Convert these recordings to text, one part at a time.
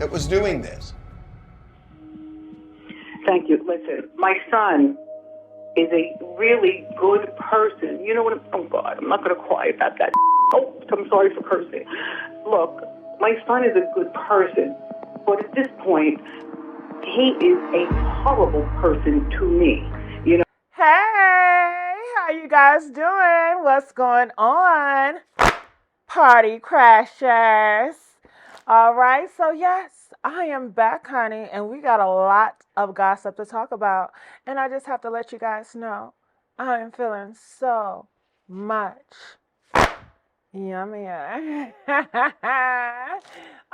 that was doing this. Thank you. Listen, my son is a really good person. You know what? Oh, God, I'm not going to cry about that. Oh, I'm sorry for cursing. Look, my son is a good person, but at this point, he is a horrible person to me. You know? Hey, how you guys doing? What's going on? Party crashers. All right, so yes, I am back, honey, and we got a lot of gossip to talk about. And I just have to let you guys know, I am feeling so much yummier.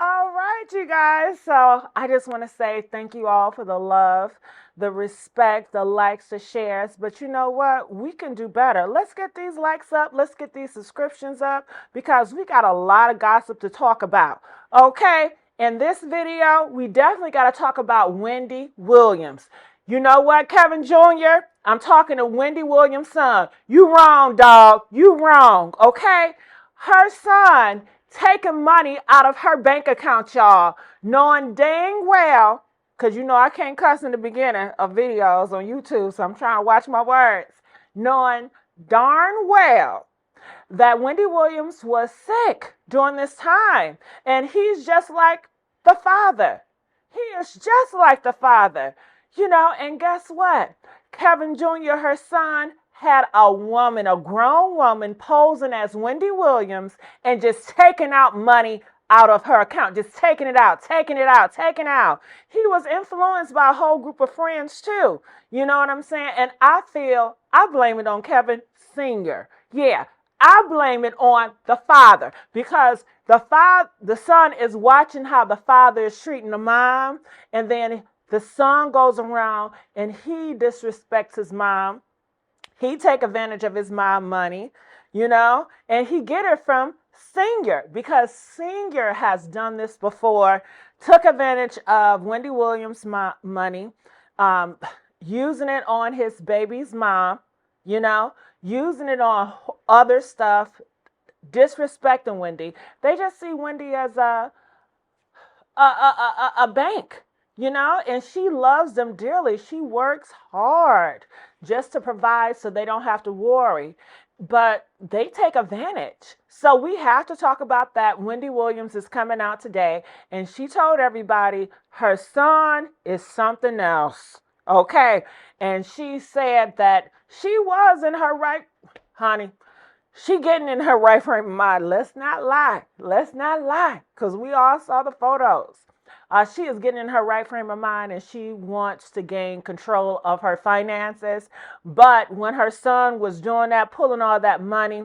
All right, you guys. So I just want to say thank you all for the love, the respect, the likes, the shares. But you know what? We can do better. Let's get these likes up. Let's get these subscriptions up because we got a lot of gossip to talk about. Okay? In this video, we definitely got to talk about Wendy Williams. You know what, Kevin Jr.? I'm talking to Wendy Williams' son. You wrong, dog. You wrong. Okay? Her son taking money out of her bank account, y'all, knowing dang well, because you know I can't cuss in the beginning of videos on YouTube, so I'm trying to watch my words, knowing darn well that Wendy Williams was sick during this time, and he's just like the father. He is just like the father, you know, and guess what? Kevin Jr., her son, had a woman, a grown woman, posing as Wendy Williams and just taking out money out of her account, just taking it out, taking it out, taking it out. He was influenced by a whole group of friends too. You know what I'm saying? And I blame it on Kevin Sr. Yeah, I blame it on the father because the son is watching how the father is treating the mom, and then the son goes around and he disrespects his mom. He take advantage of his mom money, you know, and he get it from Senior because Senior has done this before, took advantage of Wendy Williams' money, using it on his baby's mom, you know, using it on other stuff, disrespecting Wendy. They just see Wendy as a bank. You know, and she loves them dearly. She works hard just to provide so they don't have to worry. But they take advantage. So we have to talk about that. Wendy Williams is coming out today, and she told everybody her son is something else. Okay? And she said that she was in her right, honey, she getting in her right frame of mind. Let's not lie. Let's not lie, because we all saw the photos. She is getting in her right frame of mind and she wants to gain control of her finances. But when her son was doing that, pulling all that money,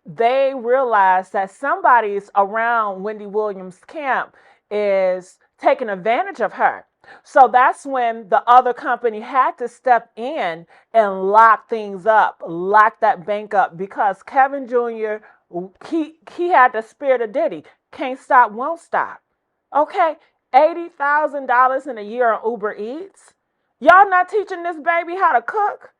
they realized that somebody's around Wendy Williams' camp is taking advantage of her. So that's when the other company had to step in and lock things up, lock that bank up, because Kevin Jr., he had the spirit of Diddy. Can't stop, won't stop. Okay? $80,000 in a year on Uber Eats. Y'all not teaching this baby how to cook?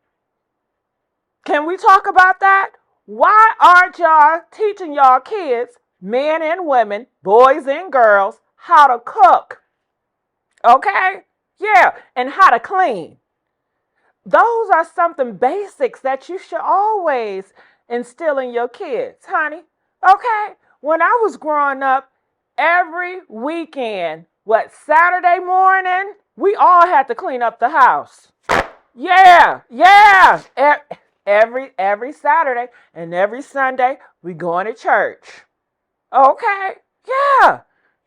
Can we talk about that? Why aren't y'all teaching y'all kids, men and women, boys and girls, how to cook? Okay? Yeah, and how to clean. Those are something basics that you should always instill in your kids, honey. Okay? When I was growing up, every weekend, Saturday morning, we all had to clean up the house. Yeah. Every Saturday and every Sunday, we going to church. Okay? Yeah.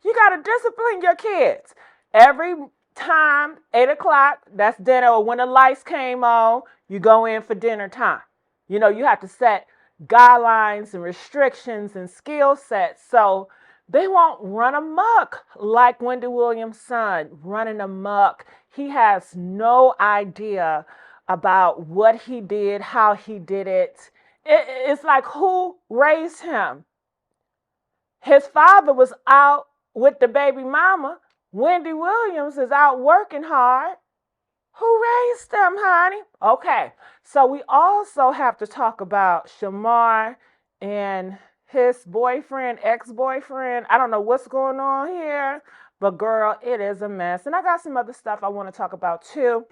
You got to discipline your kids. Every time, 8 o'clock, that's dinner, or when the lights came on, you go in for dinner time. You know, you have to set guidelines and restrictions and skill sets so they won't run amok like Wendy Williams' son, running amok. He has no idea about what he did, how he did it. It's like, who raised him? His father was out with the baby mama. Wendy Williams is out working hard. Who raised them, honey? Okay, so we also have to talk about Shamar and his boyfriend, ex-boyfriend. I don't know what's going on here, But girl, it is a mess. And I got some other stuff I want to talk about too.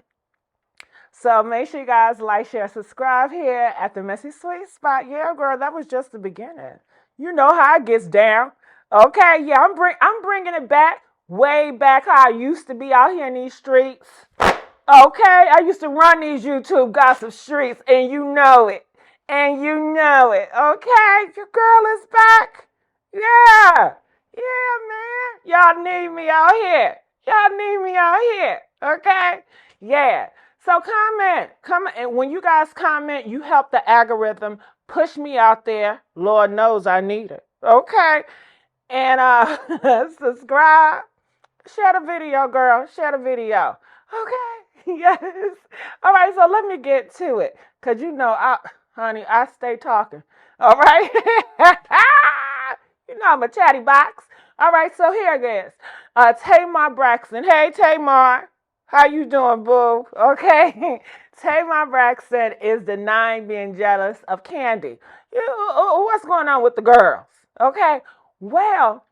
So make sure you guys like, share, subscribe here at the Messy Sweet Spot. Yeah, girl, that was just the beginning. You know how it gets down. Okay, yeah, I'm bringing it back, way back how I used to be out here in these streets. Okay, I used to run these YouTube gossip streets, and you know it. And you know it. Okay, your girl is back. Yeah. Yeah, man. Y'all need me out here. Y'all need me out here. Okay? Yeah. So comment. And when you guys comment, you help the algorithm push me out there. Lord knows I need it. Okay? And subscribe. Share the video, girl. Share the video. Okay? Yes. All right, so let me get to it. Because you know, honey, I stay talking. All right? You know I'm a chatty box. All right, so here it is. Tamar Braxton. Hey, Tamar. How you doing, boo? Okay. Tamar Braxton is denying being jealous of Kandi. What's going on with the girls? Okay. Well,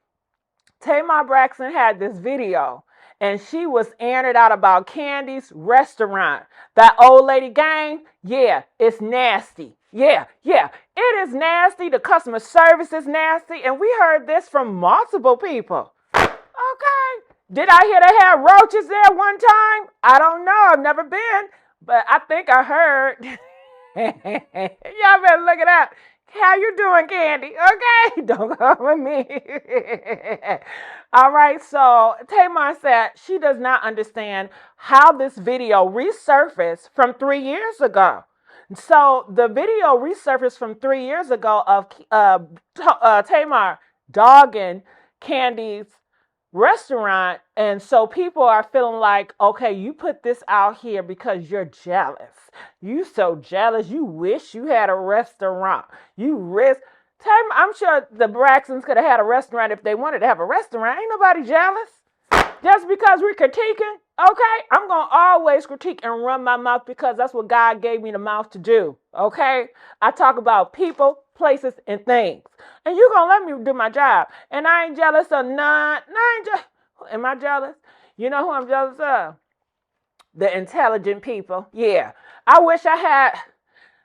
Tamar Braxton had this video, and she was airing it out about Kandi's restaurant. That old lady gang, yeah, it's nasty. Yeah, it is nasty. The customer service is nasty, and we heard this from multiple people. Okay. Did I hear they had roaches there one time? I don't know. I've never been, but I think I heard. Y'all better look it up. How you doing, Kandi? Okay, don't go with me. All right, so Tamar said she does not understand how this video resurfaced from 3 years ago. So the video resurfaced from 3 years ago of Tamar dogging Kandi's restaurant, and so people are feeling like, okay, you put this out here because you're jealous. You so jealous. You wish you had a restaurant. I'm sure the Braxtons could have had a restaurant if they wanted to have a restaurant. Ain't nobody jealous. Just because we're critiquing, okay, I'm going to always critique and run my mouth because that's what God gave me the mouth to do, okay? I talk about people, places, and things. And you're going to let me do my job. And I ain't jealous of none. Am I jealous? You know who I'm jealous of? The intelligent people. Yeah. I wish I had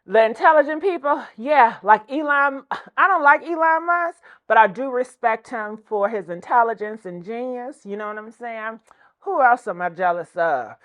the intelligent people. Yeah, like Elon. I don't like Elon Musk, but I do respect him for his intelligence and genius. You know what I'm saying? Who else am I jealous of?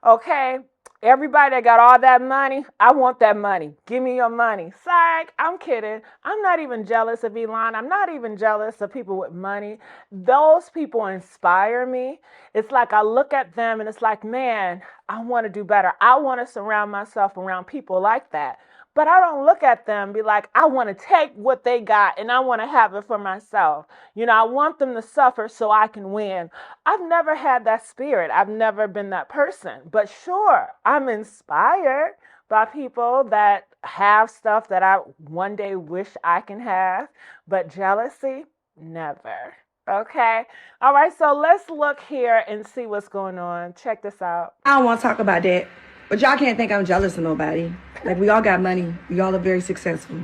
Okay. Everybody that got all that money, I want that money. Give me your money. Psych, I'm kidding. I'm not even jealous of Elon. I'm not even jealous of people with money. Those people inspire me. It's like I look at them and it's like, man, I want to do better. I want to surround myself around people like that. But I don't look at them and be like, I want to take what they got and I want to have it for myself. You know, I want them to suffer so I can win. I've never had that spirit. I've never been that person. But sure, I'm inspired by people that have stuff that I one day wish I can have. But jealousy, never. Okay. All right. So let's look here and see what's going on. Check this out. I don't want to talk about that. But y'all can't think I'm jealous of nobody. Like, we all got money. We all are very successful.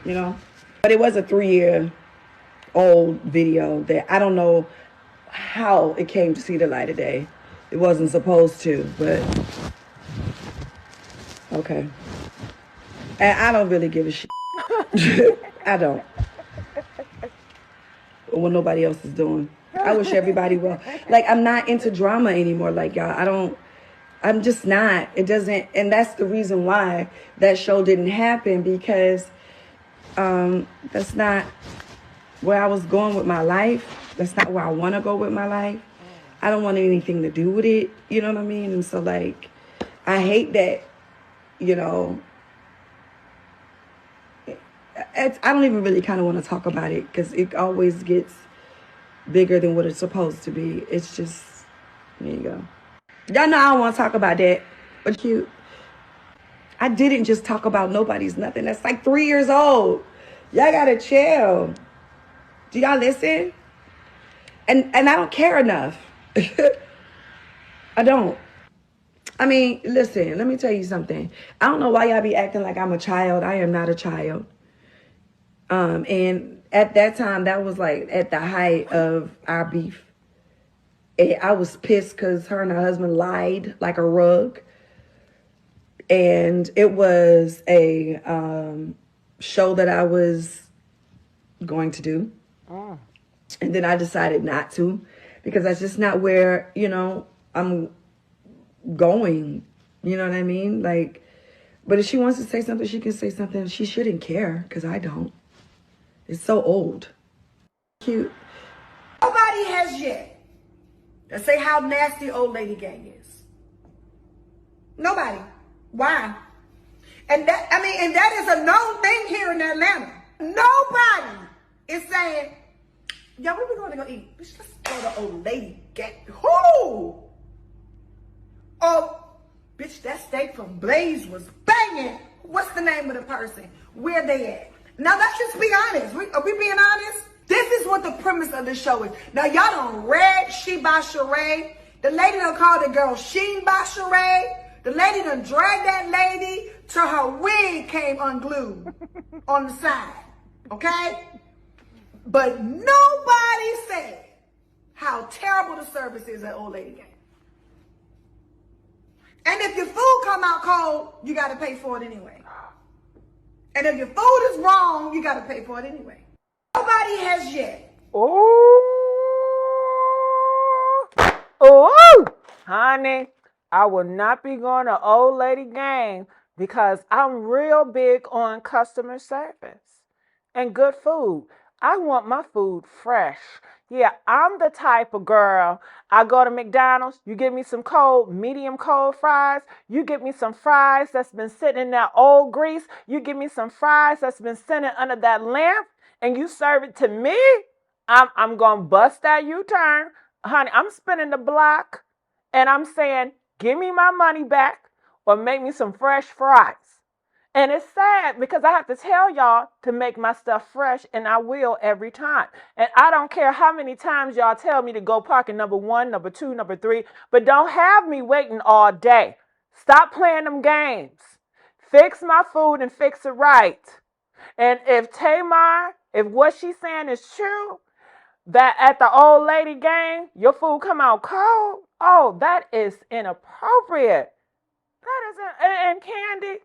You know? But it was a 3-year-old video that I don't know how it came to see the light of day. It wasn't supposed to, but... Okay. And I don't really give a shit. I don't. What nobody else is doing. I wish everybody well. Like, I'm not into drama anymore. Like, y'all, I'm just not. It doesn't, and that's the reason why that show didn't happen, because that's not where I was going with my life. That's not where I want to go with my life. I don't want anything to do with it. You know what I mean? And so, like, I hate that, you know, I don't even really kind of want to talk about it because it always gets bigger than what it's supposed to be. It's just, there you go. Y'all know I don't want to talk about that, but cute. I didn't just talk about nobody's nothing. That's like 3 years old. Y'all gotta chill. Do y'all listen? And I don't care enough. I don't. I mean, listen, let me tell you something. I don't know why y'all be acting like I'm a child. I am not a child. And at that time, that was like at the height of our beef. And I was pissed because her and her husband lied like a rug. And it was a show that I was going to do. And then I decided not to, because that's just not where, I'm going. You know what I mean? Like, but if she wants to say something, she can say something. She shouldn't care, because I don't. It's so old. Cute. Nobody has yet to say how nasty old lady gang is. Nobody. Why? And that is a known thing here in Atlanta. Nobody is saying, yeah, where we going to go eat? Bitch, let's go to old lady gang. Who? Oh, bitch, that steak from Blaze was banging. What's the name of the person? Where they at? Now, let's just be honest. Are we being honest? This is what the premise of the show is. Now, y'all done read She by Sheree. The lady done called the girl Sheen by Sheree. The lady done dragged that lady till her wig came unglued on the side. Okay? But nobody said how terrible the service is at Old Lady Gang. And if your food come out cold, you got to pay for it anyway. And if your food is wrong, you got to pay for it anyway. Nobody has yet. Oh, honey, I will not be going to Old Lady Gang because I'm real big on customer service and good food. I want my food fresh. Yeah, I'm the type of girl, I go to McDonald's, you give me some medium cold fries, you give me some fries that's been sitting in that old grease, you give me some fries that's been sitting under that lamp, and you serve it to me, I'm going to bust that U-turn. Honey, I'm spinning the block, and I'm saying, give me my money back or make me some fresh fries. And it's sad because I have to tell y'all to make my stuff fresh, and I will every time. And I don't care how many times y'all tell me to go park in number 1, number 2, number 3, but don't have me waiting all day. Stop playing them games. Fix my food and fix it right. And if Tamar, if what she's saying is true, that at the Old Lady Gang, your food come out cold, oh, that is inappropriate. That isn't, and Kandi,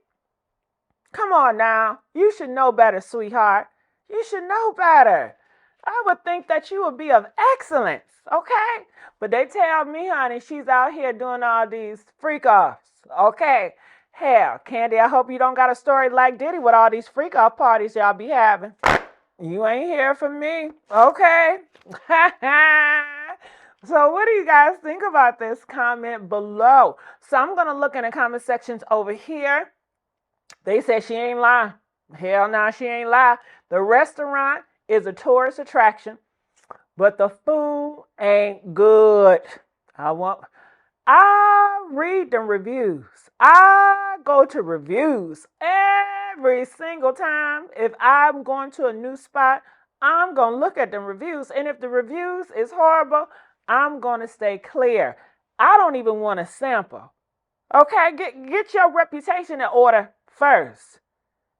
come on now. You should know better, sweetheart. You should know better. I would think that you would be of excellence, okay? But they tell me, honey, she's out here doing all these freak-offs, okay? Hell, Kandi, I hope you don't got a story like Diddy with all these freak-off parties y'all be having. You ain't here for me, okay? So what do you guys think about this? Comment below. So I'm going to look in the comment sections over here. They said she ain't lying. Hell no, she ain't lying. The restaurant is a tourist attraction, but the food ain't good. I read them reviews. I go to reviews every single time. If I'm going to a new spot, I'm going to look at them reviews. And if the reviews is horrible, I'm going to stay clear. I don't even want to sample. Okay, get your reputation in order first.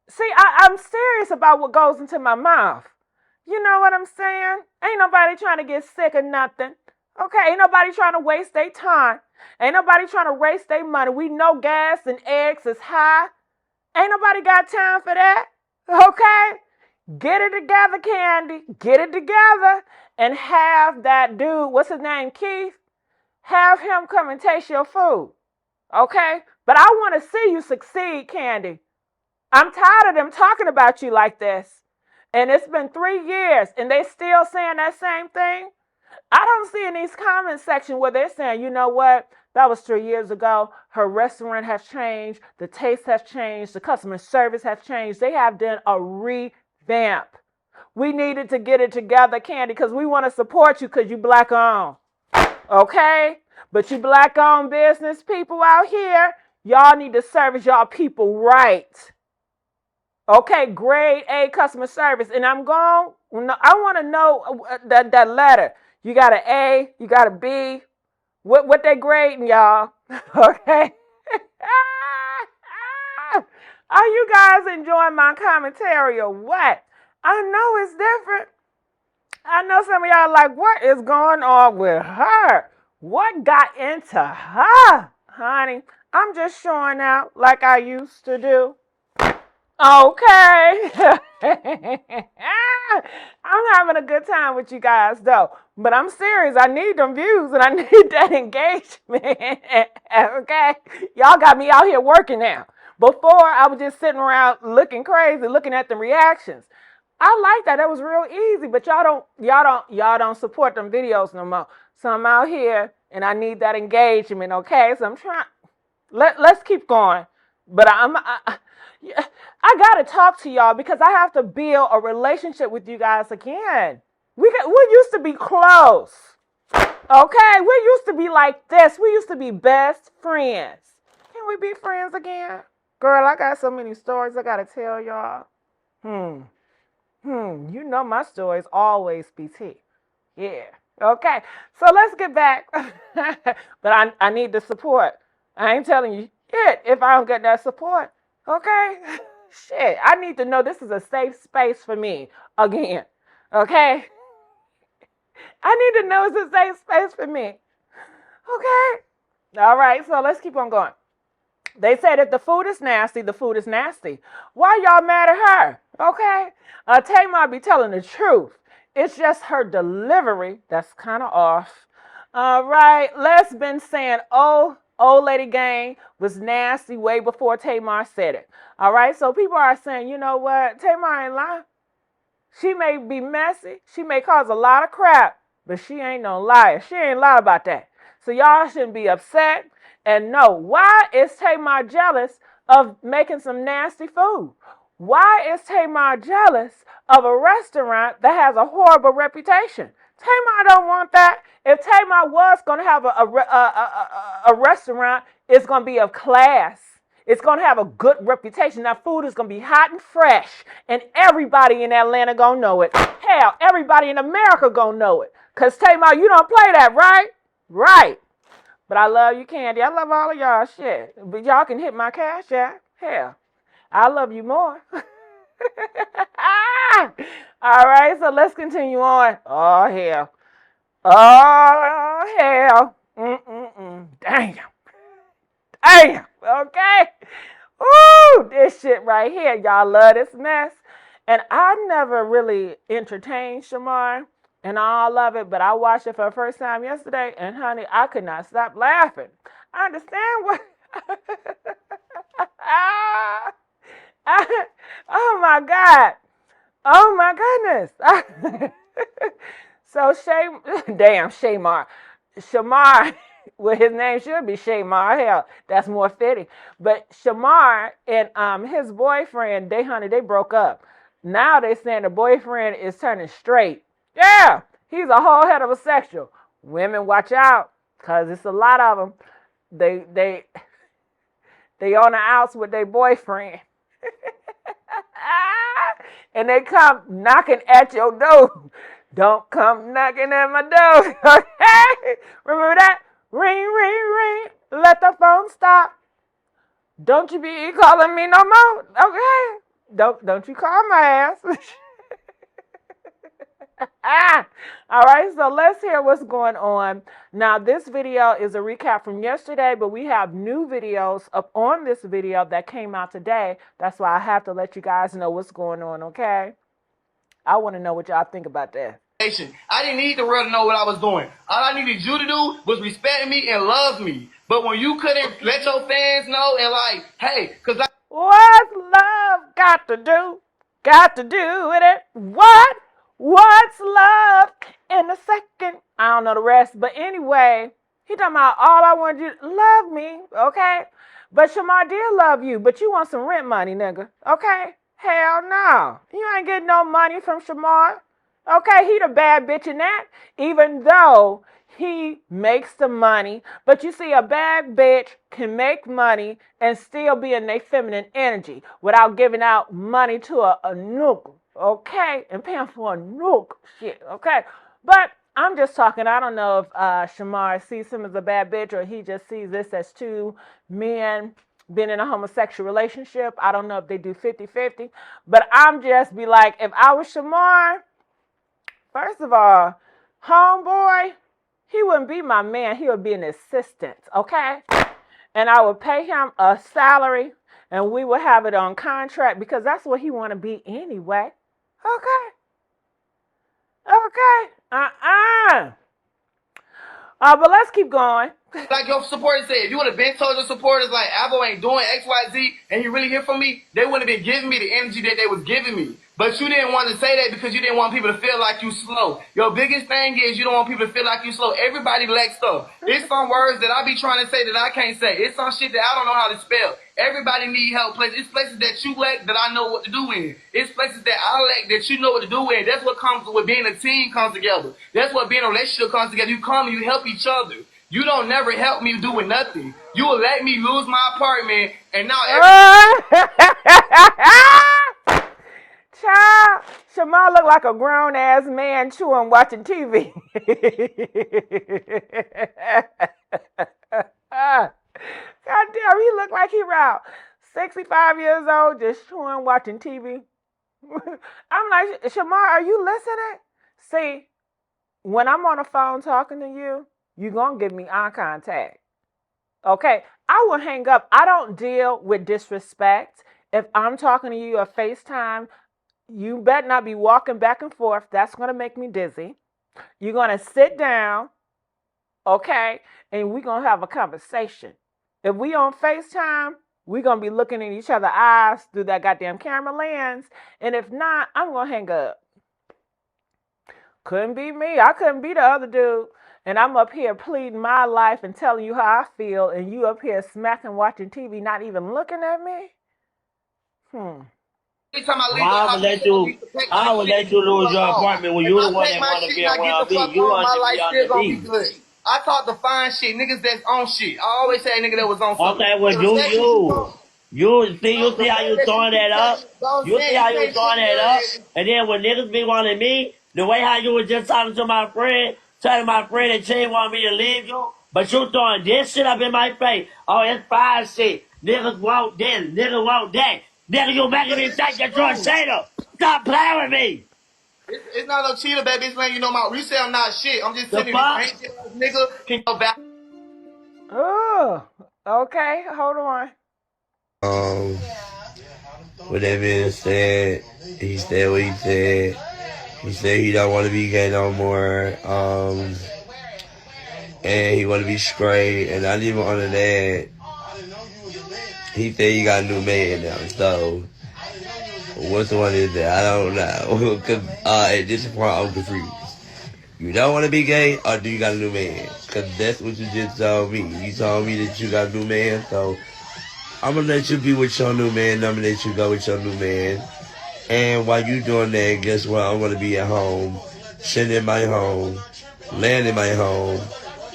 See, I'm serious about what goes into my mouth. You know what I'm saying? Ain't nobody trying to get sick or nothing. Okay, ain't nobody trying to waste their time. Ain't nobody trying to waste their money. We know gas and eggs is high. Ain't nobody got time for that. Okay? Get it together, Kandi. Get it together and have that dude, what's his name, Keith? Have him come and taste your food. Okay? But I want to see you succeed, Kandi. I'm tired of them talking about you like this. And it's been 3 years and they still saying that same thing. I don't see in these comment section where they're saying, you know what? That was 3 years ago. Her restaurant has changed. The taste has changed. The customer service has changed. They have done a revamp. We needed to get it together, Kandi, because we want to support you because you black owned. Okay? But you black owned business people out here, y'all need to service y'all people right. Okay, grade A customer service. And I want to know that letter. You got an A, you got a B. What they grading, y'all? Okay. Are you guys enjoying my commentary or what? I know it's different. I know some of y'all like, what is going on with her? What got into her, honey? I'm just showing out like I used to do. Okay. I'm having a good time with you guys, though. But I'm serious. I need them views and I need that engagement. Okay? Y'all got me out here working now. Before, I was just sitting around looking crazy, looking at the reactions. I like that. That was real easy, but y'all don't support them videos no more. So I'm out here and I need that engagement, okay? So I'm trying. Let's keep going. But I gotta talk to y'all because I have to build a relationship with you guys again. We used to be close, okay? We used to be like this. We used to be best friends. Can we be friends again? Girl, I got so many stories I gotta tell y'all. You know my stories always be tea. Yeah. Okay. So let's get back. But I need the support. I ain't telling you shit if I don't get that support. Okay? Shit. I need to know this is a safe space for me again. Okay? I need to know it's a safe space for me. Okay? All right. So let's keep on going. They said if the food is nasty, the food is nasty. Why y'all mad at her? Okay? Tamar be telling the truth. It's just her delivery that's kind of off. All right. Les been saying, oh, old lady gang was nasty way before Tamar said it. All right. So people are saying, you know what? Tamar ain't lying. She may be messy. She may cause a lot of crap, but she ain't no liar. She ain't lie about that. So y'all shouldn't be upset. And no, why is Tamar jealous of making some nasty food? Why is Tamar jealous of a restaurant that has a horrible reputation? Tamar don't want that. If Tamar was going to have a restaurant, it's going to be of class. It's going to have a good reputation. That food is going to be hot and fresh, and everybody in Atlanta going to know it. Hell, everybody in America going to know it. Because Tamar, you don't play that, right? Right. But I love you, Kandi. I love all of y'all. Shit. But y'all can hit my cash app. Hell, I love you more. All right, so let's continue on. Oh, hell. Oh, hell. Damn. Damn. Okay. Ooh, this shit right here. Y'all love this mess. And I never really entertained Shamar and all of it, but I watched it for the first time yesterday, and honey, I could not stop laughing. I understand what. Oh my God. Oh my goodness. So Shamar. Shamar, well, his name should be Shamar. Hell, that's more fitting. But Shamar and his boyfriend, they broke up. Now they saying the boyfriend is turning straight. Yeah, he's a whole heterosexual. Women, watch out, cause it's a lot of them. They on the outs with their boyfriend. And they come knocking at your door. Don't come knocking at my door. Okay? Remember that? Ring, ring, ring. Let the phone stop. Don't you be calling me no more. Okay? Don't you call my ass. All right, so let's hear what's going on. Now, this video is a recap from yesterday, but we have new videos up on this video that came out today. That's why I have to let you guys know what's going on, okay? I want to know what y'all think about that. I didn't need the world to know what I was doing. All I needed you to do was respect me and love me. But when you couldn't let your fans know and like, hey, because What's love got to do? Got to do with it. What? What's love in a second? I don't know the rest. But anyway, he talking about all I want you to love me, okay? But Shamar did love you, but you want some rent money, nigga, okay? Hell no. You ain't getting no money from Shamar. Okay, he the bad bitch in that, even though he makes the money. But you see, a bad bitch can make money and still be in their feminine energy without giving out money to a nuke, okay? And paying for a nuke shit, okay? But I'm just talking. I don't know if Shamar sees him as a bad bitch or he just sees this as two men being in a homosexual relationship. I don't know if they do 50-50. But I'm just be like, if I was Shamar, first of all, homeboy, he wouldn't be my man. He would be an assistant, okay? And I would pay him a salary, and we would have it on contract because that's what he want to be anyway. Okay. But let's keep going. Like your supporters said, if you would have been told your supporters like Avo ain't doing X, Y, Z, and he really here for me, they wouldn't have been giving me the energy that they was giving me. But you didn't want to say that because you didn't want people to feel like you slow. Your biggest thing is you don't want people to feel like you slow. Everybody lacks stuff. It's some words that I be trying to say that I can't say. It's some shit that I don't know how to spell. Everybody need help. It's places that you lack that I know what to do in. It's places that I lack that you know what to do in. That's what comes with being a team comes together. That's what being a relationship comes together. You come and you help each other. You don't never help me doing nothing. You will let me lose my apartment, and now Child, Shamar look like a grown ass man chewing watching TV. God damn, he look like he around 65 years old just chewing watching TV. I'm like, Shamar, are you listening? See, when I'm on the phone talking to you, you're going to give me eye contact. Okay? I will hang up. I don't deal with disrespect. If I'm talking to you or FaceTime, you better not be walking back and forth. That's going to make me dizzy. You're going to sit down, okay? And we're going to have a conversation. If we on FaceTime, we're going to be looking in each other's eyes through that goddamn camera lens. And if not, I'm going to hang up. Couldn't be me. I couldn't be the other dude. And I'm up here pleading my life and telling you how I feel, and you up here smacking, watching TV, not even looking at me? I would let you lose your apartment when you the one that want to be around me. You want to be under me. I talk to fine shit, niggas that's on shit. I always say a nigga that was on something. Okay, well, do you. You see how you throwing that up? You see how you throwing that up? And then when niggas be wanting me, the way how you was just talking to my friend, telling my friend that she didn't want me to leave you, but you throwing this shit up in my face. Oh, it's fine shit. Niggas want this, niggas want that. Nigga, you making me think that you're a cheater. Stop playing with me. It's not no cheater, baby. It's letting you know my resale I'm not shit. I'm just telling you, nigga can go back. Oh, okay. Hold on. With that being said, he said what he said. He said he don't want to be gay no more. And he want to be straight. And not even under that, he said he got a new man now. So, which one is that? I don't know. Cause at this point, I'm confused. You don't want to be gay, or do you got a new man? Cause that's what you just told me. You told me that you got a new man, so I'm gonna let you be with your new man. I'm gonna let you go with your new man. And while you doing that, guess what? I'm gonna be at home, sitting in my home, laying in my home,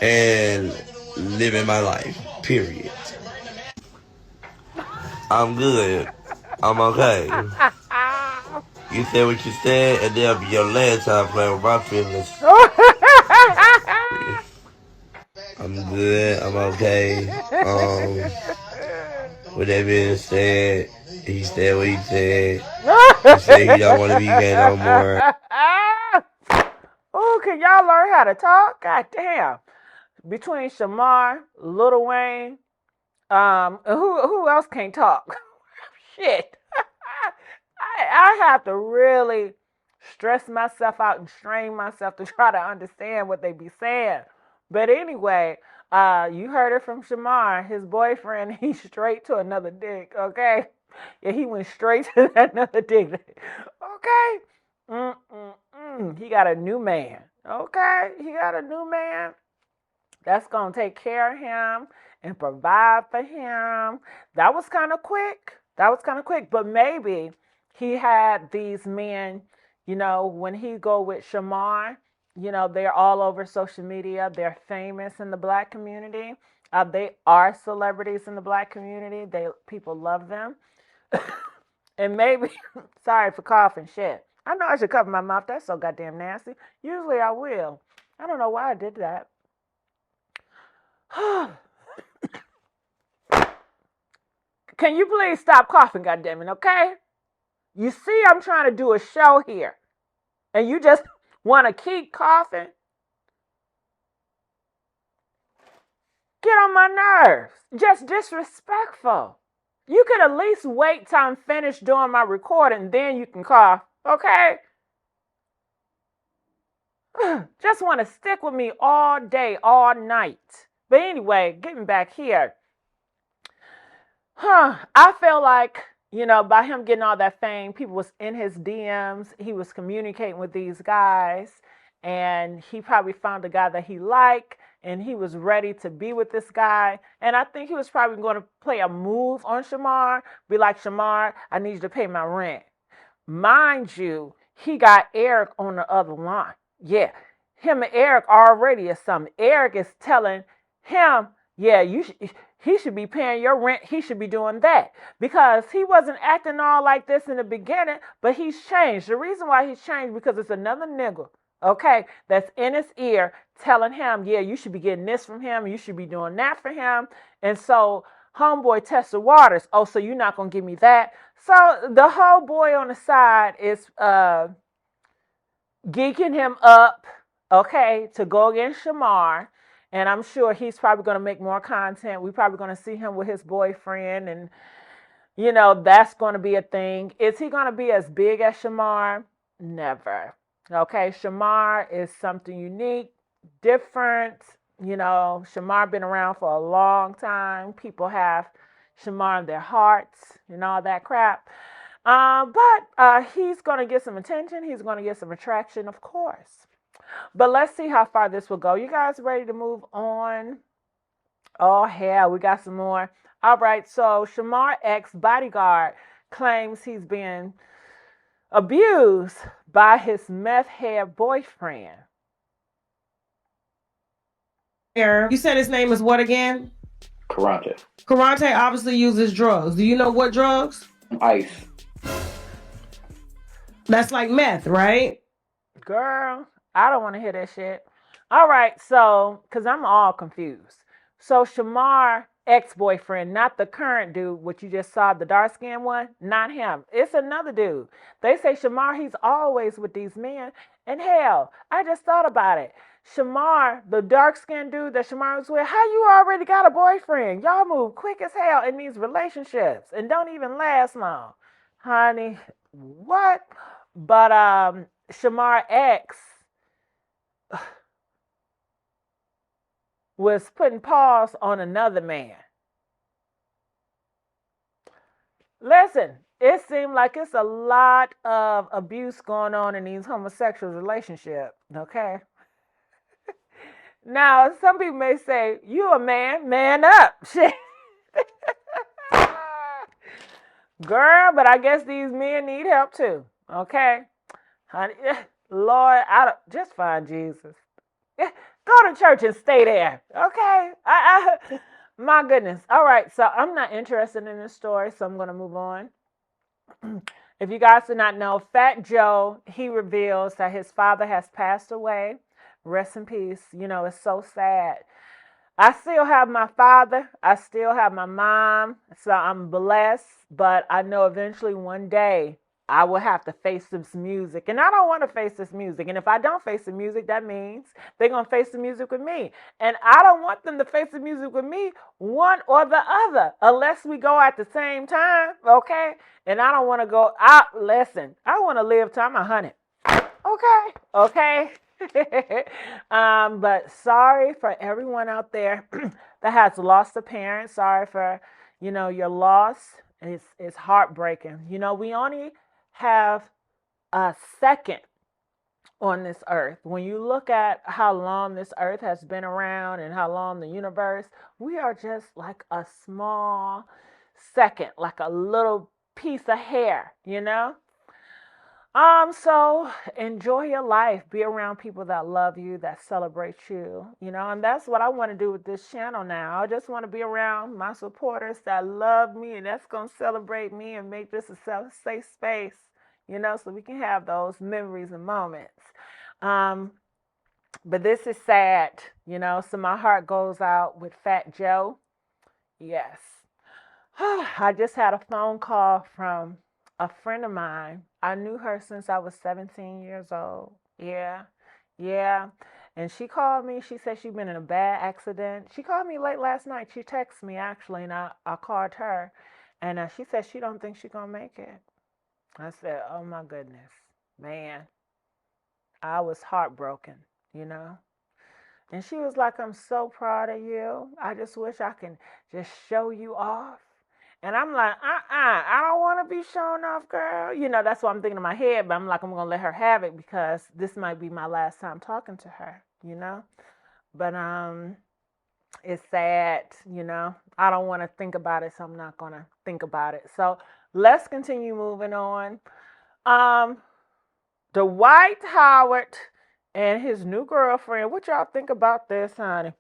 and living my life. Period. I'm good. I'm okay. You said what you said, and that'll be your last time playing with my feelings. I'm good. I'm okay. With that being said, he said what he said. He said he don't want to be gay no more. Oh, can y'all learn how to talk? God damn. Between Shamar, Lil Wayne, who else can't talk? Shit. I have to really stress myself out and strain myself to try to understand what they be saying. But anyway, you heard it from Shamar. His boyfriend, he's straight to another dick, okay? Yeah, he went straight to another dick. Okay? He got a new man. Okay? He got a new man that's going to take care of him and provide for him. That was kind of quick. But maybe he had these men, you know, when he go with Shamar, you know, they're all over social media. They're famous in the black community. They are celebrities in the black community. People love them. And maybe, sorry for coughing, shit. I know I should cover my mouth. That's so goddamn nasty. Usually I will. I don't know why I did that. Can you please stop coughing, goddammit, okay? You see I'm trying to do a show here. And you just want to keep coughing? get on my nerves. Just disrespectful. You could at least wait till I'm finished doing my recording, then you can call, okay? Just want to stick with me all day, all night. But anyway, getting back here. I feel like, by him getting all that fame, people was in his DMs. He was communicating with these guys, and he probably found a guy that he liked, and he was ready to be with this guy. And I think he was probably going to play a move on Shamar, be like, Shamar, I need you to pay my rent. Mind you, he got Eric on the other line. Yeah, him and Eric already is something. Eric is telling him, yeah, he should be paying your rent. He should be doing that, because he wasn't acting all like this in the beginning, but he's changed. The reason why he's changed, because it's another nigga, okay, that's in his ear telling him, yeah, you should be getting this from him. You should be doing that for him. And so homeboy tests the waters. Oh, so you're not going to give me that? So the whole boy on the side is geeking him up, okay, to go against Shamar. And I'm sure he's probably going to make more content. We're probably going to see him with his boyfriend. And, that's going to be a thing. Is he going to be as big as Shamar? Never. Okay, Shamar is something unique, different. Shamar been around for a long time. People have Shamar in their hearts and all that crap. But he's going to get some attention. He's going to get some attraction, of course. But let's see how far this will go. You guys ready to move on? Oh, hell, we got some more. All right, so Shamar X bodyguard claims he's been abused by his meth head boyfriend. You said his name is what again? Karate. Karate obviously uses drugs. Do you know what drugs? Ice. That's like meth, right? Girl, I don't want to hear that shit. All right, so, because I'm all confused. So Shamar ex-boyfriend, not the current dude, what you just saw, the dark-skinned one, not him. It's another dude. They say Shamar, he's always with these men. And hell, I just thought about it. Shamar, the dark-skinned dude that Shamar was with, how you already got a boyfriend? Y'all move quick as hell in these relationships and don't even last long. Honey, what? But Shamar X was putting paws on another man. Listen, it seemed like it's a lot of abuse going on in these homosexual relationships, okay? Now, some people may say, you a man, man up. Shit. Girl, but I guess these men need help too, okay? Honey, Lord, just find Jesus. Go to church and stay there, okay? My goodness. All right, so I'm not interested in this story, so I'm going to move on. If you guys do not know, Fat Joe, he reveals that his father has passed away. Rest in peace. It's so sad. I still have my father. I still have my mom. So I'm blessed. But I know eventually one day I will have to face this music. And I don't want to face this music. And if I don't face the music, that means they're going to face the music with me. And I don't want them to face the music with me, one or the other, unless we go at the same time, okay? And I don't want to go out. Listen, I want to live till I'm 100. Okay? But sorry for everyone out there that has lost a parent. Sorry for, your loss. It's heartbreaking. We only have a second on this earth. When you look at how long this earth has been around and how long the universe, we are just like a small second, like a little piece of hair, So enjoy your life. Be around people that love you, that celebrate you, and that's what I want to do with this channel now. I just want to be around my supporters that love me and that's going to celebrate me and make this a safe space, so we can have those memories and moments. But this is sad, so my heart goes out with Fat Joe. Yes. I just had a phone call from a friend of mine. I knew her since I was 17 years old. Yeah. And she called me. She said she'd been in a bad accident. She called me late last night. She texted me, actually, and I called her. And she said she don't think she's going to make it. I said, oh, my goodness. Man, I was heartbroken, you know. And she was like, I'm so proud of you. I just wish I can just show you off. And I'm like, I don't want to be shown off, girl. You know, that's what I'm thinking in my head. But I'm like, I'm going to let her have it because this might be my last time talking to her, you know. But it's sad, you know. I don't want to think about it, so I'm not going to think about it. So let's continue moving on. Dwight Howard and his new girlfriend. What y'all think about this, honey?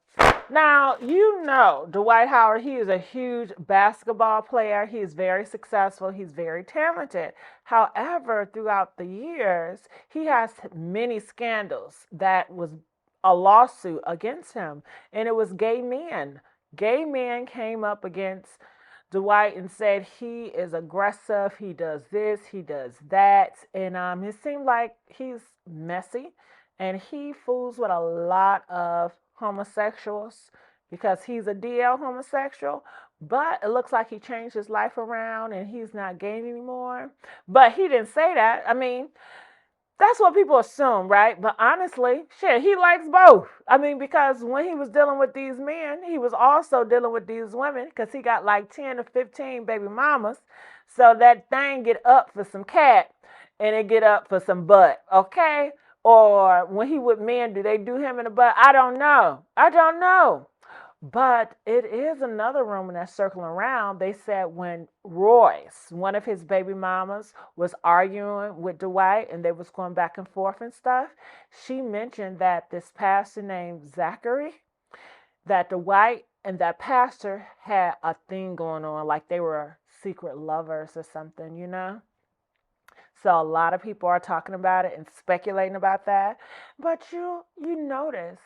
Now, you know, Dwight Howard, he is a huge basketball player. He is very successful. He's very talented. However, throughout the years, he has many scandals that was a lawsuit against him. And it was gay men. Gay men came up against Dwight and said he is aggressive, he does this, he does that. And it seemed like he's messy. And he fools with a lot of homosexuals because he's a DL homosexual, but it looks like he changed his life around and he's not gay anymore. But he didn't say that. I mean, that's what people assume, right? But honestly, shit, he likes both. I mean, because when he was dealing with these men, he was also dealing with these women because he got like 10 or 15 baby mamas. So that thing get up for some cat and it get up for some butt, okay? Or when he with men, do they do him in the butt? I don't know. But it is another rumor that's circling around. They said when Royce, one of his baby mamas, was arguing with Dwight and they was going back and forth and stuff, she mentioned that this pastor named Zachary, that Dwight and that pastor had a thing going on, like they were secret lovers or something, you know? So a lot of people are talking about it and speculating about that. But you notice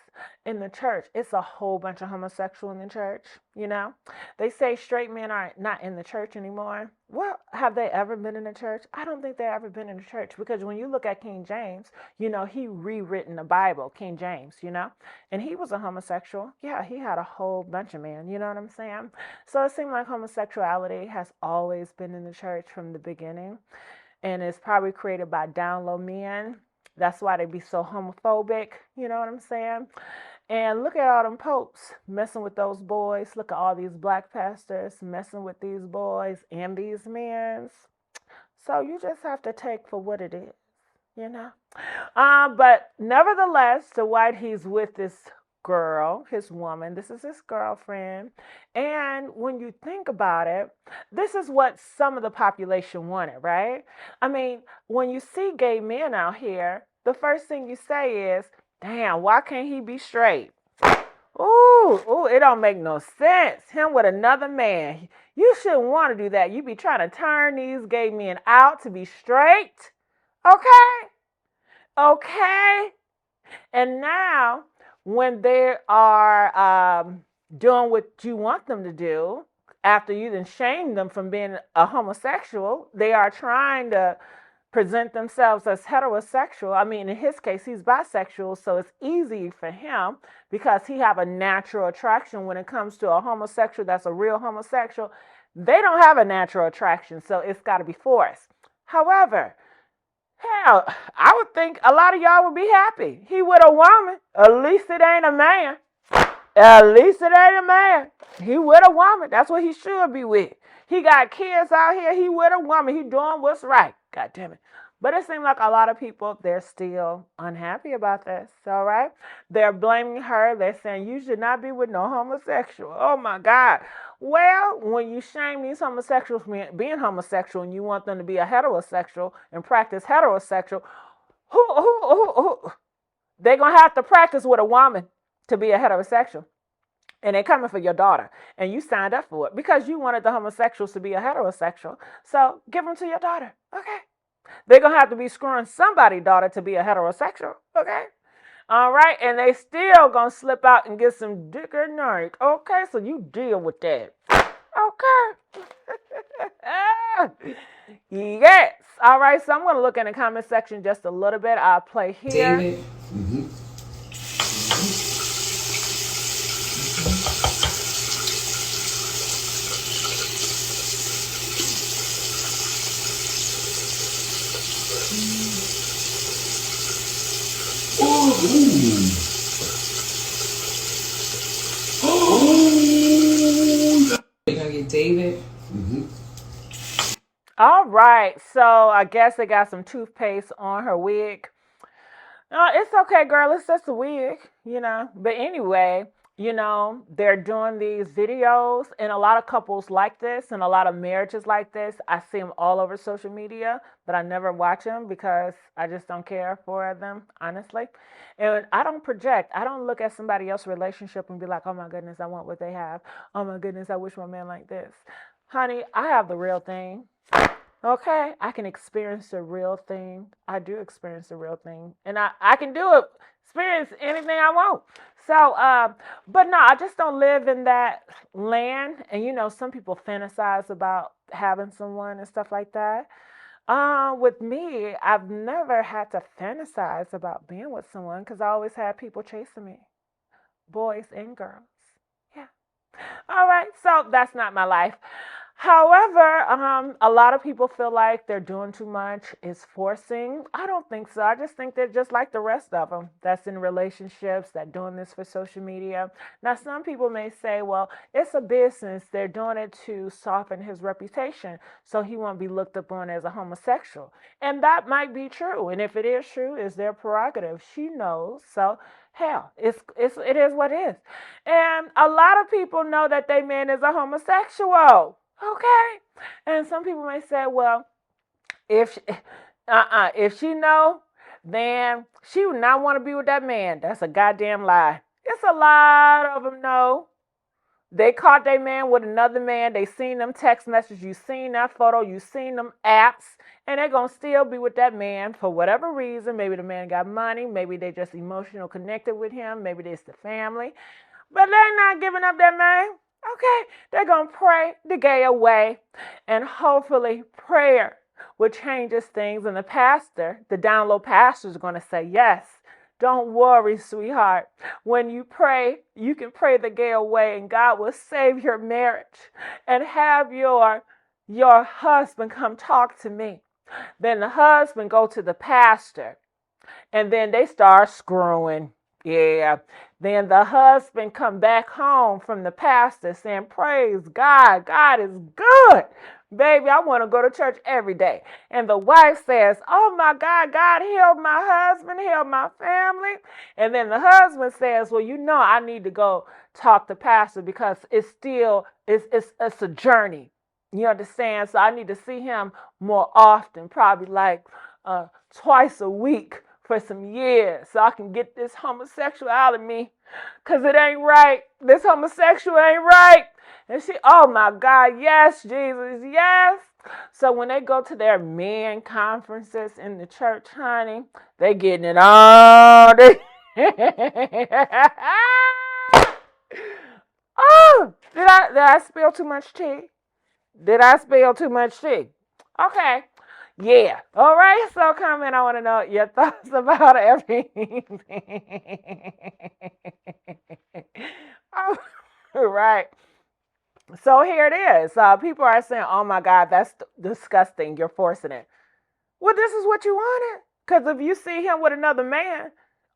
in the church, it's a whole bunch of homosexuals in the church, you know. They say straight men are not in the church anymore. Well, have they ever been in the church? I don't think they've ever been in the church because when you look at King James, you know, he rewritten the Bible, King James, you know. And he was a homosexual. Yeah, he had a whole bunch of men, you know what I'm saying? So it seemed like homosexuality has always been in the church from the beginning. And it's probably created by down low men. That's why they be so homophobic. You know what I'm saying? And look at all them popes messing with those boys. Look at all these black pastors messing with these boys and these men. So you just have to take for what it is, you know? But nevertheless, Dwight, he's with this girl, his woman. This is his girlfriend. And when you think about it, this is what some of the population wanted, right? I mean, when you see gay men out here, the first thing you say is, damn, why can't he be straight? Ooh, it don't make no sense. Him with another man. You shouldn't want to do that. You be trying to turn these gay men out to be straight. Okay? And now, when they are doing what you want them to do, after you then shame them from being a homosexual, they are trying to present themselves as heterosexual. I mean, in his case, he's bisexual, so it's easy for him because he have a natural attraction. When it comes to a homosexual that's a real homosexual, they don't have a natural attraction, so it's got to be forced. However, hell, I would think a lot of y'all would be happy. He with a woman. At least it ain't a man. He with a woman. That's what he should be with. He got kids out here. He with a woman. He doing what's right. God damn it. But it seems like a lot of people, they're still unhappy about this. All right? They're blaming her. They're saying, you should not be with no homosexual. Oh, my God. Well, when you shame these homosexuals for being homosexual and you want them to be a heterosexual and practice heterosexual, they're going to have to practice with a woman to be a heterosexual. And they're coming for your daughter. And you signed up for it because you wanted the homosexuals to be a heterosexual. So give them to your daughter. Okay? They're going to have to be screwing somebody's daughter to be a heterosexual. Okay? All right? And they still going to slip out and get some dick at night. Okay? So you deal with that. Okay? Yes. All right. So I'm going to look in the comment section just a little bit. I'll play here. David. You're gonna get David. All right, so I guess they got some toothpaste on her wig. No, it's okay, girl. It's just a wig, you know. But anyway, you know, they're doing these videos, and a lot of couples like this, and a lot of marriages like this. I see them all over social media, but I never watch them because I just don't care for them, honestly. And I don't project. I don't look at somebody else's relationship and be like, oh my goodness, I want what they have. Oh my goodness, I wish my man like this. Honey, I have the real thing. Okay, I can experience the real thing. I do experience the real thing. And I can do it, experience anything I want. So, but no, I just don't live in that land. And you know, some people fantasize about having someone and stuff like that. With me, I've never had to fantasize about being with someone because I always had people chasing me, boys and girls. Yeah. All right, so that's not my life. However, a lot of people feel like they're doing too much, is forcing. I don't think so. I just think they're just like the rest of them that's in relationships, that doing this for social media. Now, some people may say, well, it's a business. They're doing it to soften his reputation so he won't be looked upon as a homosexual. And that might be true. And if it is true, it's their prerogative. She knows. So, hell, it is what it is. And a lot of people know that their man is a homosexual. Okay. And some people may say, well, if she know, then she would not want to be with that man. That's a goddamn lie. It's a lot of them know. They caught their man with another man. They seen them text messages. You seen that photo. You seen them apps. And they're going to still be with that man for whatever reason. Maybe the man got money. Maybe they just emotional connected with him. Maybe it's the family. But they're not giving up that man. Okay, they're going to pray the gay away, and hopefully prayer will change things. And the pastor, the down low pastor, is going to say, yes, don't worry, sweetheart. When you pray, you can pray the gay away, and God will save your marriage and have your husband come talk to me. Then the husband go to the pastor, and then they start screwing. Yeah. Then the husband come back home from the pastor saying, praise God. God is good. Baby, I want to go to church every day. And the wife says, oh my God, God healed my husband, healed my family. And then the husband says, well, you know, I need to go talk to pastor because it's a journey. You understand? So I need to see him more often, probably like twice a week for some years so I can get this homosexual out of me because it ain't right. This homosexual ain't right. And she, oh my God, yes, Jesus, yes. So when they go to their men conferences in the church, honey, they getting it all. Oh, did I spill too much tea? Did I spill too much tea? Okay. Yeah. All right. So comment. I want to know your thoughts about everything. All right. So here it is. People are saying, oh my God, that's disgusting. You're forcing it. Well, this is what you wanted. Because if you see him with another man,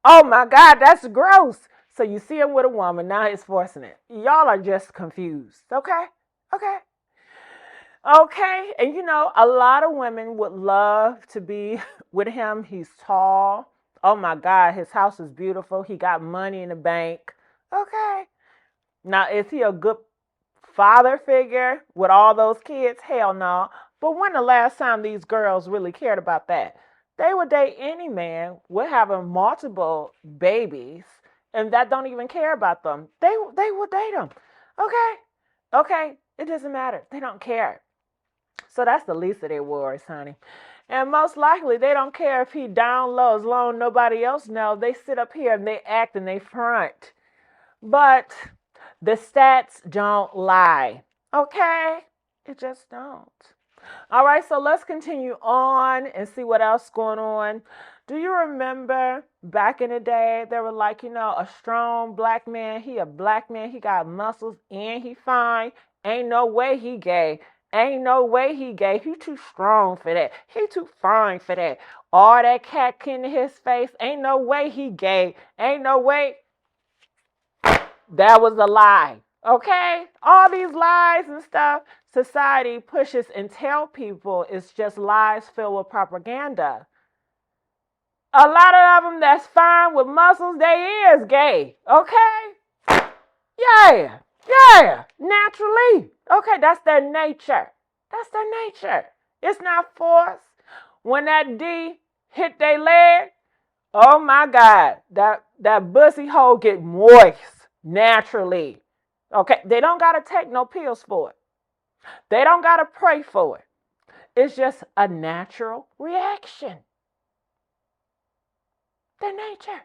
oh my God, that's gross. So you see him with a woman. Now he's forcing it. Y'all are just confused. Okay? Okay. Okay, and you know, a lot of women would love to be with him. He's tall. Oh my God, his house is beautiful. He got money in the bank. Okay. Now, is he a good father figure with all those kids? Hell no. But when the last time these girls really cared about that? They would date any man with having multiple babies, and that don't even care about them. They would date them. Okay? Okay, it doesn't matter. They don't care. So that's the least of their worries, honey. And most likely, they don't care if he down low as long as nobody else knows. They sit up here and they act and they front. But the stats don't lie. Okay? It just don't. All right, so let's continue on and see what else is going on. Do you remember back in the day, they were like, a strong black man, he a black man, he got muscles and he fine. Ain't no way he gay. Ain't no way he gay. He too strong for that. He too fine for that. All that catkin in his face, ain't no way he gay. Ain't no way. That was a lie. Okay? All these lies and stuff society pushes and tell people it's just lies filled with propaganda. A lot of them that's fine with muscles, they is gay. Okay? Yeah. Naturally. Okay, that's their nature. That's their nature. It's not forced. When that D hit their leg, oh my God, that bussy hole get moist naturally. Okay, they don't gotta take no pills for it. They don't gotta pray for it. It's just a natural reaction. Their nature.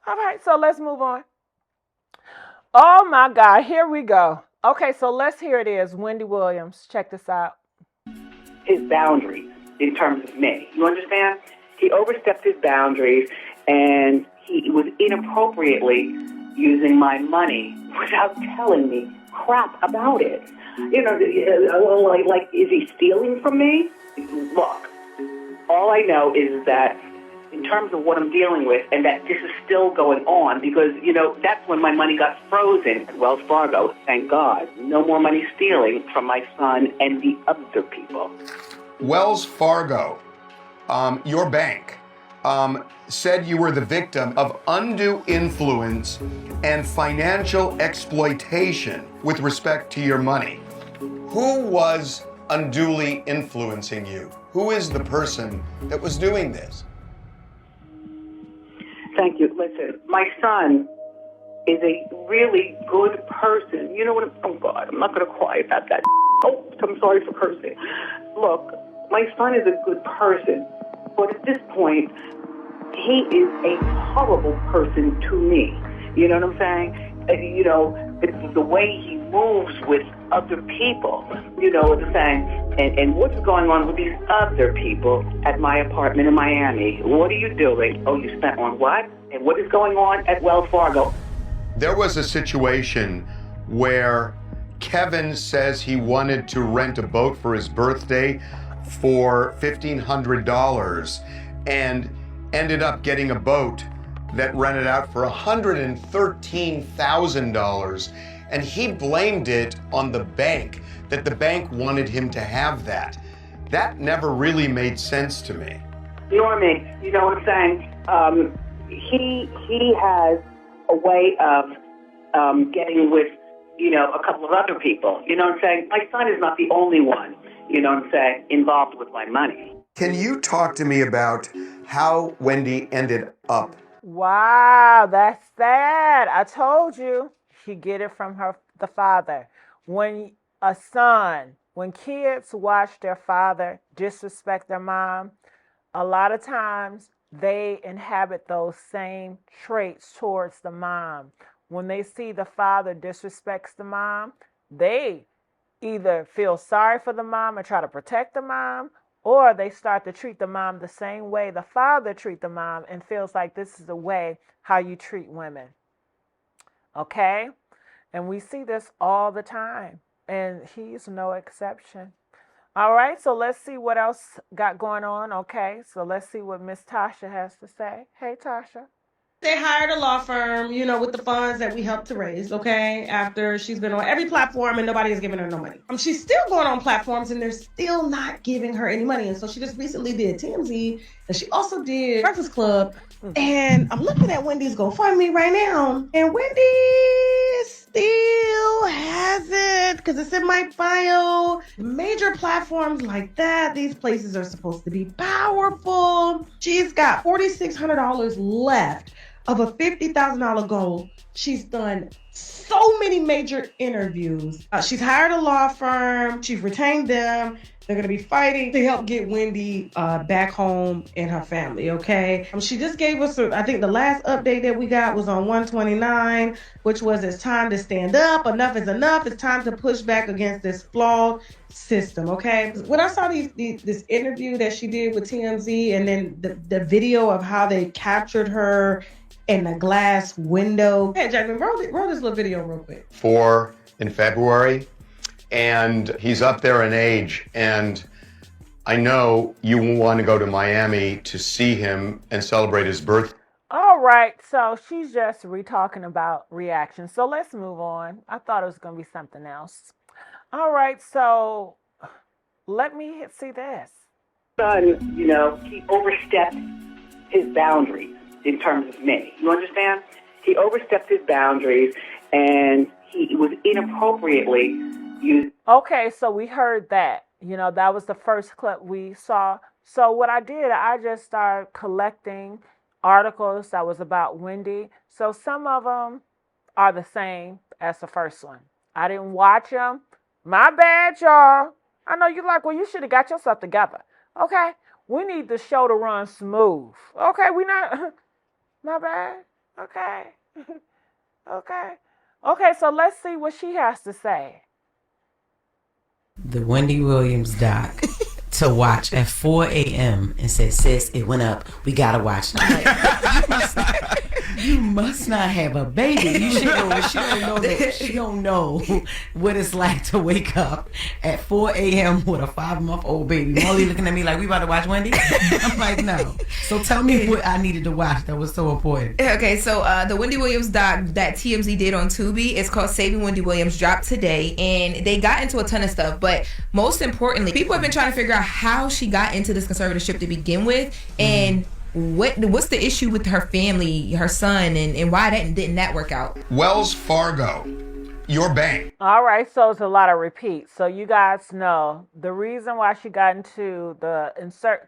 All right, so let's move on. Oh my God, here we go. Okay, so let's hear it is. Wendy Williams, check this out. His boundaries in terms of me. You understand? He overstepped his boundaries and he was inappropriately using my money without telling me crap about it. Like, is he stealing from me? Look, all I know is that in terms of what I'm dealing with, and that this is still going on, because, that's when my money got frozen at Wells Fargo, thank God. No more money stealing from my son and the other people. Wells Fargo, your bank, said you were the victim of undue influence and financial exploitation with respect to your money. Who was unduly influencing you? Who is the person that was doing this? Thank you. Listen, my son is a really good person. You know what? Oh, God, I'm not going to cry about that. Oh, I'm sorry for cursing. Look, my son is a good person, but at this point, he is a horrible person to me. You know what I'm saying? It's the way he moves with other people. You know what I'm saying? And what's going on with these other people at my apartment in Miami? What are you doing? Oh, you spent on what? And what is going on at Wells Fargo? There was a situation where Kevin says he wanted to rent a boat for his birthday for $1,500 and ended up getting a boat that rented out for $113,000, and he blamed it on the bank, that the bank wanted him to have that. That never really made sense to me. Norman, you know what I'm saying? He has a way of getting with, a couple of other people. You know what I'm saying? My son is not the only one, involved with my money. Can you talk to me about how Wendy ended up? Wow, that's sad. I told you she get it from the father. When kids watch their father disrespect their mom, a lot of times they inhabit those same traits towards the mom. When they see the father disrespects the mom, they either feel sorry for the mom and try to protect the mom, or they start to treat the mom the same way the father treats the mom and feels like this is the way how you treat women. Okay? And we see this all the time. And he's no exception. All right, so let's see what else got going on. Okay, so let's see what Miss Tasha has to say. Hey, Tasha. They hired a law firm, with the funds that we helped to raise, okay? After she's been on every platform and nobody has given her no money. She's still going on platforms and they're still not giving her any money. And so she just recently did TMZ and she also did Breakfast Club. And I'm looking at Wendy's GoFundMe right now. And Wendy still hasn't, because it's in my bio. Major platforms like that, these places are supposed to be powerful. She's got $4,600 left of a $50,000 goal She's done so many major interviews. She's hired a law firm. She's retained them. They're going to be fighting to help get Wendy back home and her family, okay? She just gave us, I think the last update that we got was on 129, which was it's time to stand up. Enough is enough. It's time to push back against this flawed system, okay? When I saw this interview that she did with TMZ and then the video of how they captured her in a glass window. Hey, Jackman, roll this little video real quick. 4 in February, and he's up there in age, and I know you want to go to Miami to see him and celebrate his birthday. All right, so she's just talking about reaction. So let's move on. I thought it was going to be something else. All right, so let me see this. Son, you know, he overstepped his boundaries in terms of me. You understand? He overstepped his boundaries and he was inappropriately used. Okay, so we heard that. You know, that was the first clip we saw. So what I did, I just started collecting articles that was about Wendy. So some of them are the same as the first one. I didn't watch them. My bad, y'all. I know you're like, well, you should have got yourself together. Okay? We need the show to run smooth. Okay? We not... My bad. Okay. Okay. Okay, so let's see what she has to say. The Wendy Williams doc to watch at 4 a.m. and said, sis, it went up. We gotta watch it. Like, you must not have a baby. You should know. She don't know that. She don't know what it's like to wake up at 4 a.m. with a 5-month-old baby. Molly looking at me like, we about to watch Wendy? I'm like, no. So tell me what I needed to watch that was so important. Okay, so the Wendy Williams doc that TMZ did on Tubi is called Saving Wendy Williams, dropped today, and they got into a ton of stuff, but most importantly, people have been trying to figure out how she got into this conservatorship to begin with, and what's the issue with her family, her son, and why didn't that work out? Wells Fargo, your bank. All right, so it's a lot of repeats. So you guys know the reason why she got into the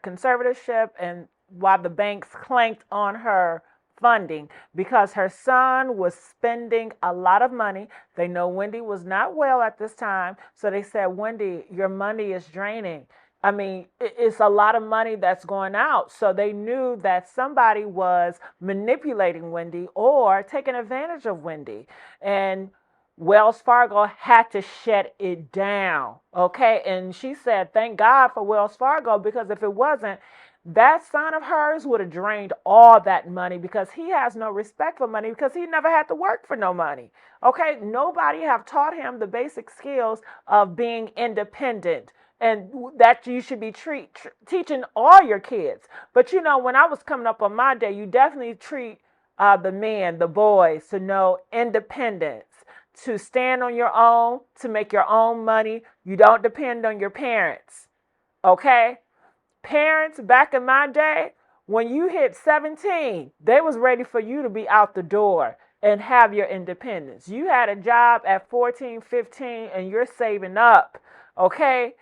conservatorship and why the banks clanked on her funding, because her son was spending a lot of money. They know Wendy was not well at this time, so they said, Wendy, your money is draining. I mean, it's a lot of money that's going out. So they knew that somebody was manipulating Wendy or taking advantage of Wendy. And Wells Fargo had to shut it down. Okay. And she said, thank God for Wells Fargo, because if it wasn't, that son of hers would have drained all that money, because he has no respect for money, because he never had to work for no money. Okay. Nobody have taught him the basic skills of being independent. And that you should be teaching all your kids. But, you know, when I was coming up on my day, you definitely treat the men, the boys, to know independence, to stand on your own, to make your own money. You don't depend on your parents. Okay? Parents, back in my day, when you hit 17, they was ready for you to be out the door and have your independence. You had a job at 14, 15, and you're saving up. Okay?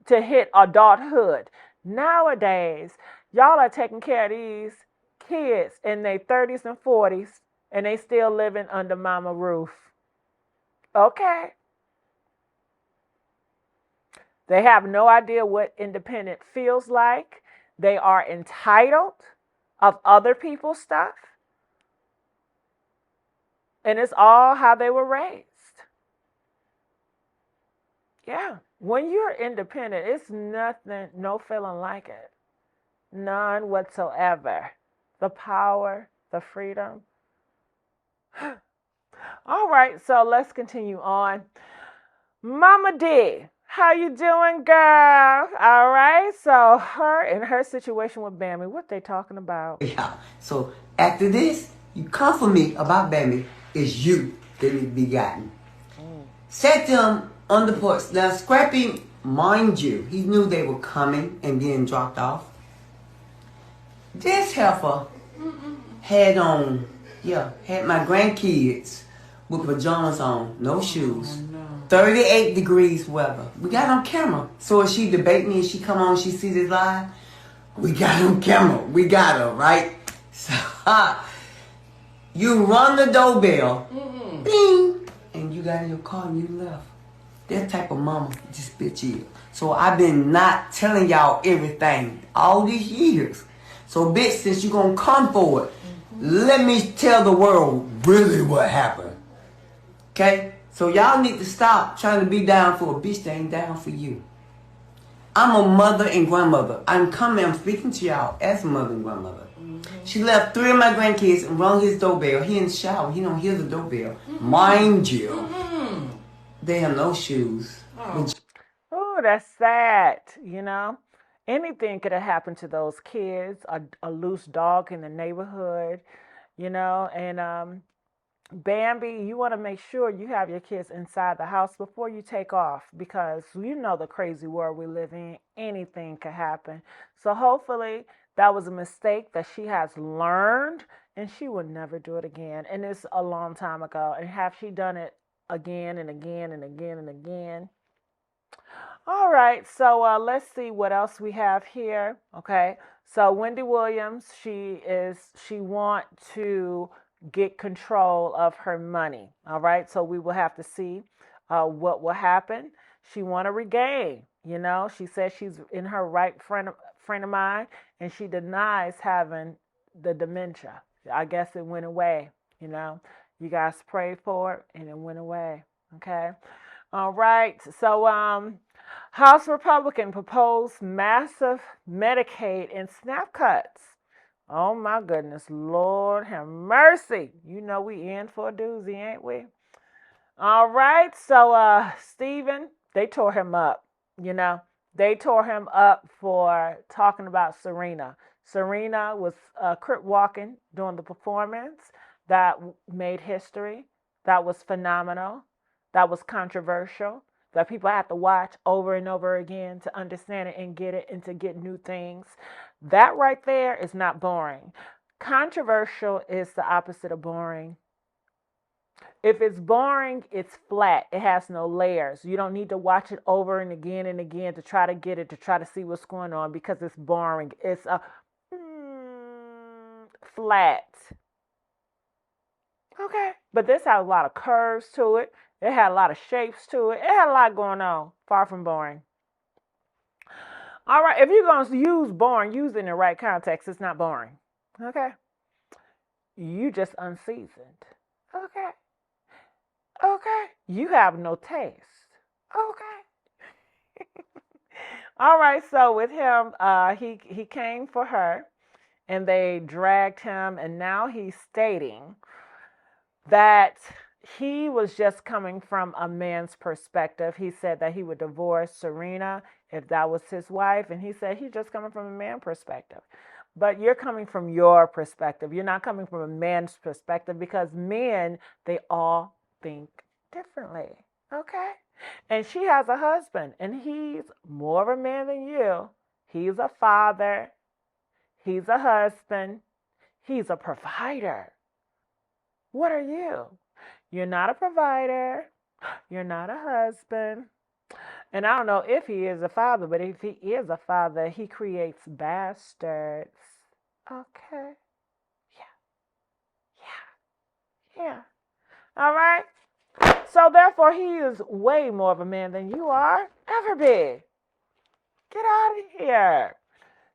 To hit adulthood. Nowadays, y'all are taking care of these kids in their 30s and 40s, and they still living under mama roof. Okay. They have no idea what independent feels like. They are entitled of other people's stuff. And it's all how they were raised. Yeah. When you're independent, it's nothing, no feeling like it. None whatsoever. The power, the freedom. All right, so let's continue on. Momma Dee, how you doing, girl? All right, so her and her situation with Bambi, what they talking about? Yeah, so after this, you come for me about Bambi, it's you that need to be gotten. Said to him on the porch. Now, Scrappy, mind you, he knew they were coming and being dropped off. This heifer had on, had my grandkids with pajamas on, no shoes. 38 degrees weather. We got on camera. So if she debate me and she come on, she see this live, we got on camera. We got her, right? So, You run the doorbell, bing, and you got in your car and you left. That type of mama this bitch is. So I've been not telling y'all everything all these years. So bitch, since you gonna come for it, let me tell the world really what happened. Okay? So y'all need to stop trying to be down for a bitch that ain't down for you. I'm a mother and grandmother. I'm speaking to y'all as a mother and grandmother. She left 3 of my grandkids and rung his doorbell. He in the shower. He don't hear the doorbell. Mind you, they have no shoes. Oh, that's sad, you know. Anything could have happened to those kids, a loose dog in the neighborhood, you know. And Bambi, you want to make sure you have your kids inside the house before you take off, because you know the crazy world we live in. Anything could happen. So hopefully that was a mistake that she has learned and she will never do it again. And it's a long time ago. And have she done it again and again and again and again? All right, so let's see what else we have here. Okay, so Wendy Williams, she want to get control of her money. All right, so we will have to see what will happen. She want to regain. You know, she says she's in her right frame of mind, and she denies having the dementia. I guess it went away. You know, you guys prayed for it, and it went away. Okay, all right, so House Republican proposed massive Medicaid and SNAP cuts. Oh my goodness, Lord have mercy. You know we in for a doozy, ain't we? All right, so Stephen, they tore him up, you know. They tore him up for talking about Serena. Serena was crip walking during the performance. That made history. That was phenomenal. That was controversial. That people have to watch over and over again to understand it and get it and to get new things. That right there is not boring. Controversial is the opposite of boring. If it's boring, it's flat. It has no layers. You don't need to watch it over and again to try to get it, to try to see what's going on, because it's boring. It's a flat. Okay. But this has a lot of curves to it. It had a lot of shapes to it. It had a lot going on. Far from boring. All right, if you're going to use boring, use it in the right context. It's not boring. Okay? You just unseasoned. Okay? Okay? You have no taste. Okay? All right, so with him, he came for her, and they dragged him, and now he's stating that he was just coming from a man's perspective. He said that he would divorce Serena if that was his wife, and he said he's just coming from a man's perspective. But you're coming from your perspective. You're not coming from a man's perspective, because men, they all think differently. Okay? And she has a husband, and he's more of a man than you. He's a father. He's a husband. He's a provider. What are you? You're not a provider. You're not a husband. And I don't know if he is a father, but if he is a father, he creates bastards. Okay? Yeah. All right? So therefore, he is way more of a man than you are. Ever be. Get out of here.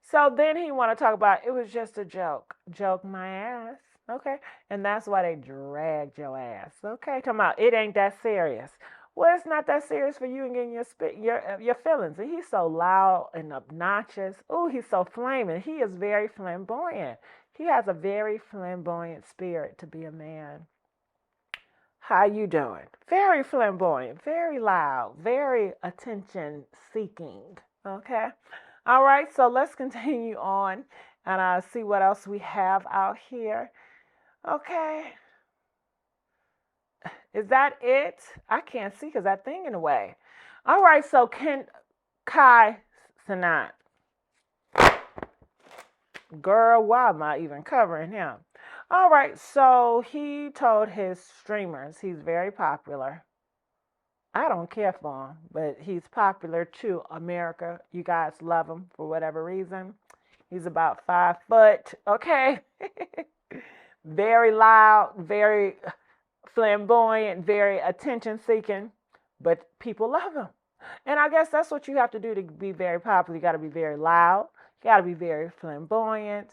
So then he want to talk about, it was just a joke. Joke my ass. Okay? And that's why they dragged your ass. Okay? Talking about, it ain't that serious. Well, it's not that serious for you and getting your feelings. And he's so loud and obnoxious. Oh, he's so flaming. He is very flamboyant. He has a very flamboyant spirit to be a man. How you doing? Very flamboyant, very loud, very attention-seeking. Okay? All right, so let's continue on and see what else we have out here. Okay. Is that it? I can't see because that thing in the way. All right, so Cenat. Girl, why am I even covering him? All right, so he told his streamers he's very popular. I don't care for him, but he's popular to America. You guys love him for whatever reason. He's about 5 foot, okay? very loud, very flamboyant, very attention-seeking, but people love him. And I guess that's what you have to do to be very popular. You got to be very loud. You got to be very flamboyant,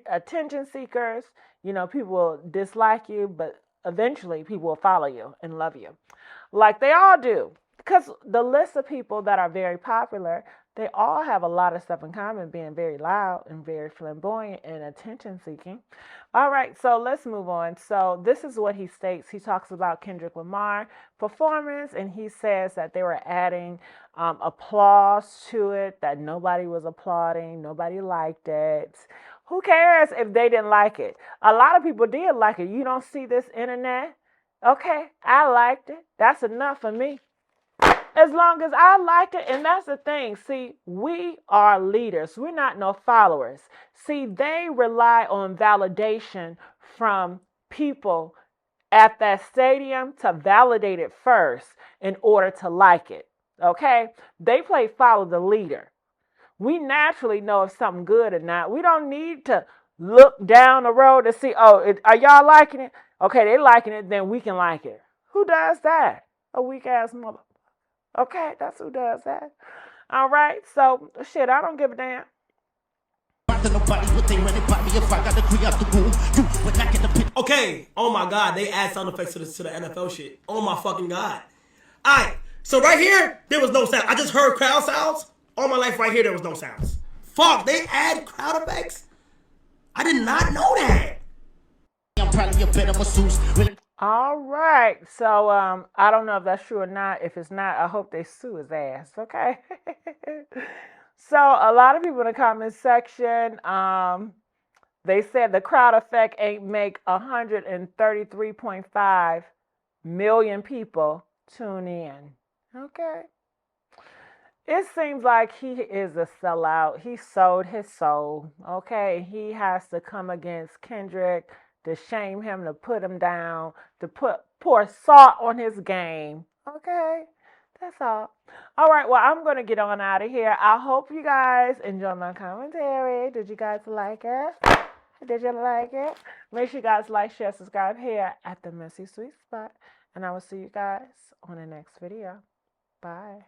attention seekers. You know, people will dislike you, but eventually people will follow you and love you, like they all do. Because the list of people that are very popular, they all have a lot of stuff in common, being very loud and very flamboyant and attention-seeking. All right, so let's move on. So this is what he states. He talks about Kendrick Lamar performance, and he says that they were adding applause to it, that nobody was applauding, nobody liked it. Who cares if they didn't like it? A lot of people did like it. You don't see this internet? Okay, I liked it. That's enough for me. As long as I liked it, and that's the thing. See, we are leaders. We're not no followers. See, they rely on validation from people at that stadium to validate it first in order to like it. Okay? They play follow the leader. We naturally know if something good or not. We don't need to look down the road to see, are y'all liking it? Okay, they liking it, then we can like it. Who does that? A weak-ass mother. Okay, that's who does that. All right, so shit, I don't give a damn. Okay, oh my God, they add sound effects to the NFL shit. Oh my fucking God. All right, so right here, there was no sound. I just heard crowd sounds. All my life right here, there was no sounds. Fuck, they add crowd effects? I did not know that. I'm proud of your better masseuse. All right, so I don't know if that's true or not. If it's not, I hope they sue his ass, okay? So a lot of people in the comment section, they said the crowd effect ain't make 133.5 million people tune in, okay? It seems like he is a sellout. He sold his soul, okay? He has to come against Kendrick, to shame him, to put him down, to pour salt on his game. Okay? That's all. All right, well, I'm going to get on out of here. I hope you guys enjoy my commentary. Did you guys like it? Did you like it? Make sure you guys like, share, subscribe here at the Messy Sweet Spot. And I will see you guys on the next video. Bye.